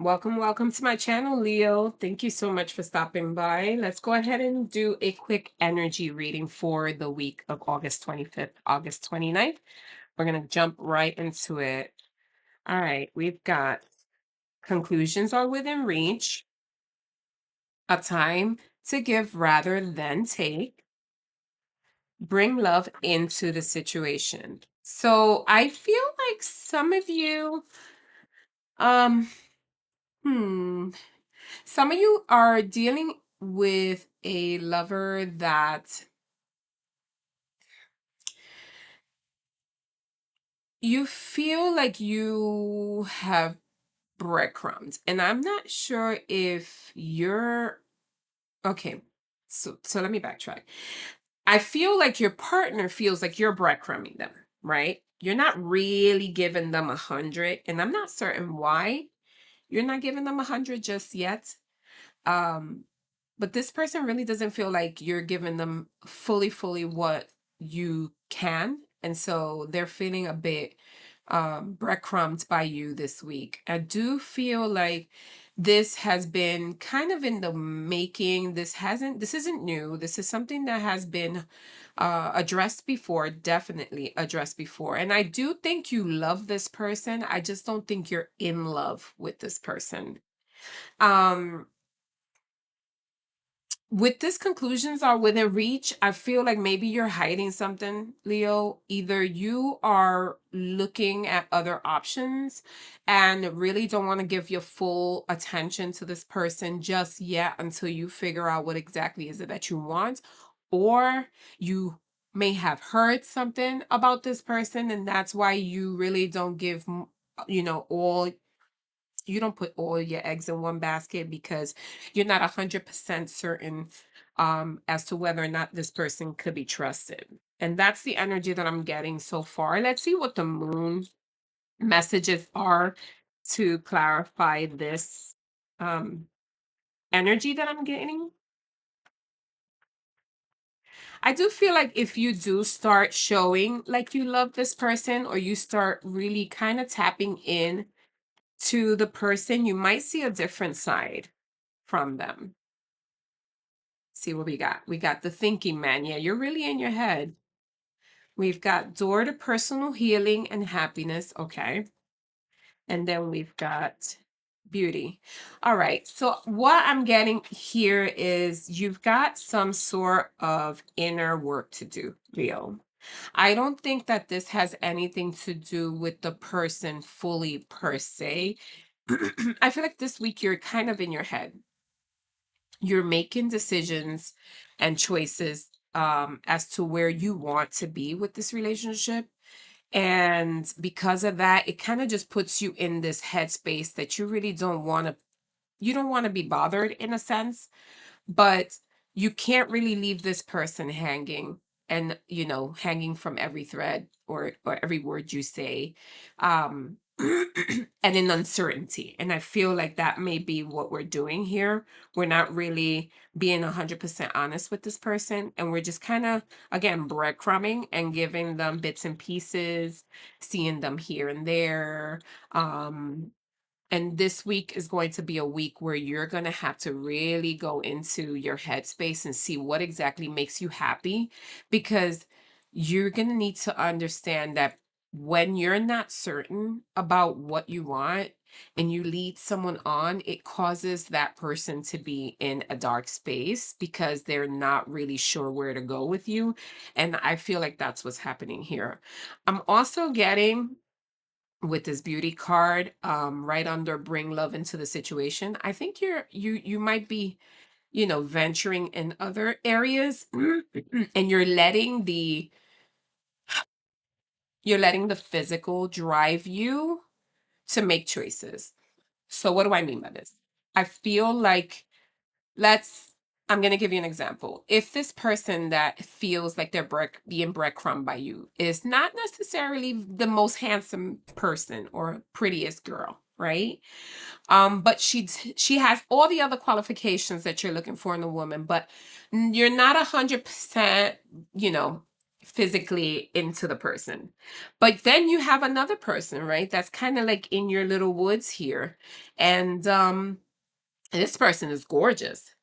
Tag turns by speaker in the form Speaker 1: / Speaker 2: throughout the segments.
Speaker 1: Welcome to my channel, Leo. Thank you so much for stopping by. Let's go ahead and do a quick energy reading for the week of August 25th, August 29th. We're going to jump right into it. All right, we've got conclusions are within reach, a time to give rather than take, bring love into the situation. So I feel like some of you, um, hmm, some of you are dealing with a lover that you feel like you have breadcrumbs. And I'm not sure if you're okay. So let me backtrack. I feel like your partner feels like you're breadcrumbing them, right? You're not really giving them 100, and I'm not certain why you're not giving them 100 just yet. Um, but this person really doesn't feel like you're giving them fully what you can. And so they're feeling a bit breadcrumbed by you this week. I do feel like this has been kind of in the making. This isn't new. This is something that has been addressed before, definitely addressed before. And I do think you love this person. I just don't think you're in love with this person. Um, with this conclusions are within reach, I feel like maybe you're hiding something, Leo. Either you are looking at other options and really don't want to give your full attention to this person just yet until you figure out what exactly is it that you want, or you may have heard something about this person and that's why you really don't give all you don't put all your eggs in one basket because you're not 100% certain as to whether or not this person could be trusted. And that's the energy that I'm getting so far. Let's see what the moon messages are to clarify this um, energy that I'm getting. I do feel like if you do start showing like you love this person, or you start really kind of tapping in to the person, you might see a different side from them. See what we got. We got the thinking man. Yeah, you're really in your head. We've got door to personal healing and happiness. Okay. And then we've got beauty. All right. So what I'm getting here is you've got some sort of inner work to do, Leo. I don't think that this has anything to do with the person fully per se. I feel like this week you're kind of in your head. You're making decisions and choices as to where you want to be with this relationship. And because of that, it kind of just puts you in this headspace that you really you don't want to be bothered in a sense, but you can't really leave this person hanging and hanging from every thread or every word you say, and in uncertainty. And I feel like that may be what we're doing here. We're not really being 100% honest with this person, and we're just kind of, again, breadcrumbing and giving them bits and pieces, seeing them here and there. And this week is going to be a week where you're going to have to really go into your headspace and see what exactly makes you happy, because you're going to need to understand that when you're not certain about what you want and you lead someone on, it causes that person to be in a dark space because they're not really sure where to go with you. And I feel like that's what's happening here. I'm also getting, with this beauty card, right under bring love into the situation, I think you might be, venturing in other areas, and you're letting the physical drive you to make choices. So what do I mean by this? I feel like, let's I'm going to give you an example. If this person that feels like they're being breadcrumb by you is not necessarily the most handsome person or prettiest girl, right? But she has all the other qualifications that you're looking for in a woman, but you're not 100%, you know, physically into the person. But then you have another person, right? That's kind of like in your little woods here. And this person is gorgeous,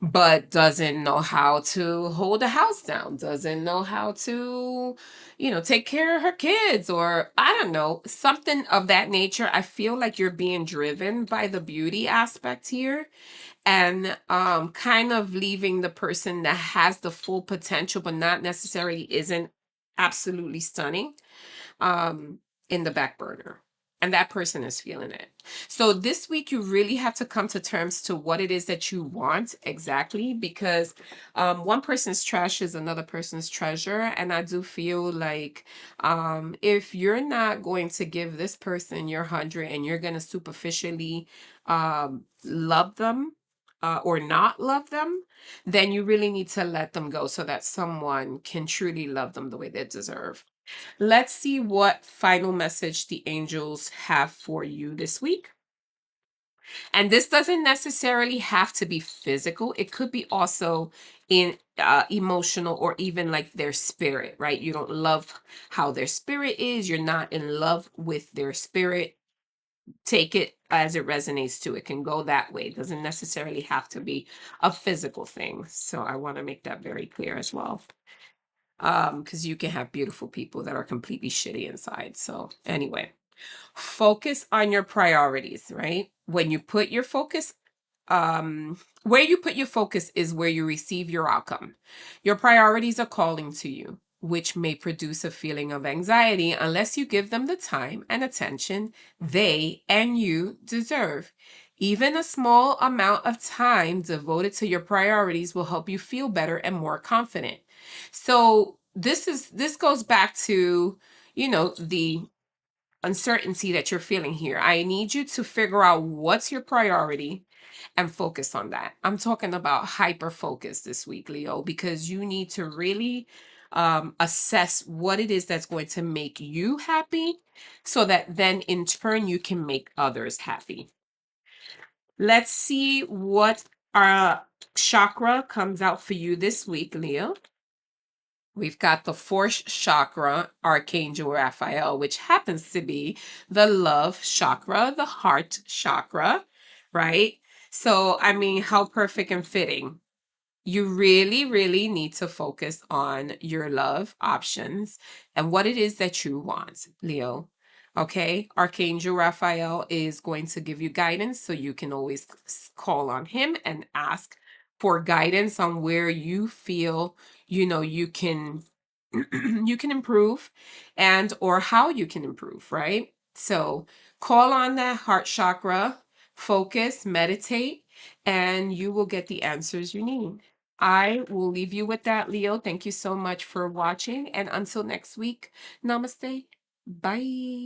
Speaker 1: but doesn't know how to hold a house down, doesn't know how to, take care of her kids, or I don't know, something of that nature. I feel like you're being driven by the beauty aspect here, and kind of leaving the person that has the full potential but not necessarily isn't absolutely stunning um in the back burner, and that person is feeling it. So this week you really have to come to terms to what it is that you want exactly, because one person's trash is another person's treasure, and I do feel like if you're not going to give this person your 100 and you're going to superficially love them, or not love them, then you really need to let them go so that someone can truly love them the way they deserve. Let's see what final message the angels have for you this week. And this doesn't necessarily have to be physical. It could be also in emotional, or even like their spirit, right? You don't love how their spirit is. You're not in love with their spirit. Take it as it resonates to. It can go that way. It doesn't necessarily have to be a physical thing. So I want to make that very clear as well. Because you can have beautiful people that are completely shitty inside. So anyway, focus on your priorities, right? When you put your focus, where you put your focus is where you receive your outcome. Your priorities are calling to you, which may produce a feeling of anxiety unless you give them the time and attention they and you deserve. Even a small amount of time devoted to your priorities will help you feel better and more confident. So this goes back to, the uncertainty that you're feeling here. I need you to figure out what's your priority and focus on that. I'm talking about hyper focus this week, Leo, because you need to really assess what it is that's going to make you happy, so that then in turn you can make others happy. Let's see what chakra comes out for you this week, Leo. We've got the fourth chakra, Archangel Raphael, which happens to be the love chakra, the heart chakra, right? So, I mean, how perfect and fitting. You really, really need to focus on your love options and what it is that you want, Leo. Okay, Archangel Raphael is going to give you guidance, so you can always call on him and ask for guidance on where you feel, you can you can improve, and or how you can improve, right? So call on that heart chakra, focus, meditate, and you will get the answers you need. I will leave you with that, Leo. Thank you so much for watching. And until next week, namaste. Bye.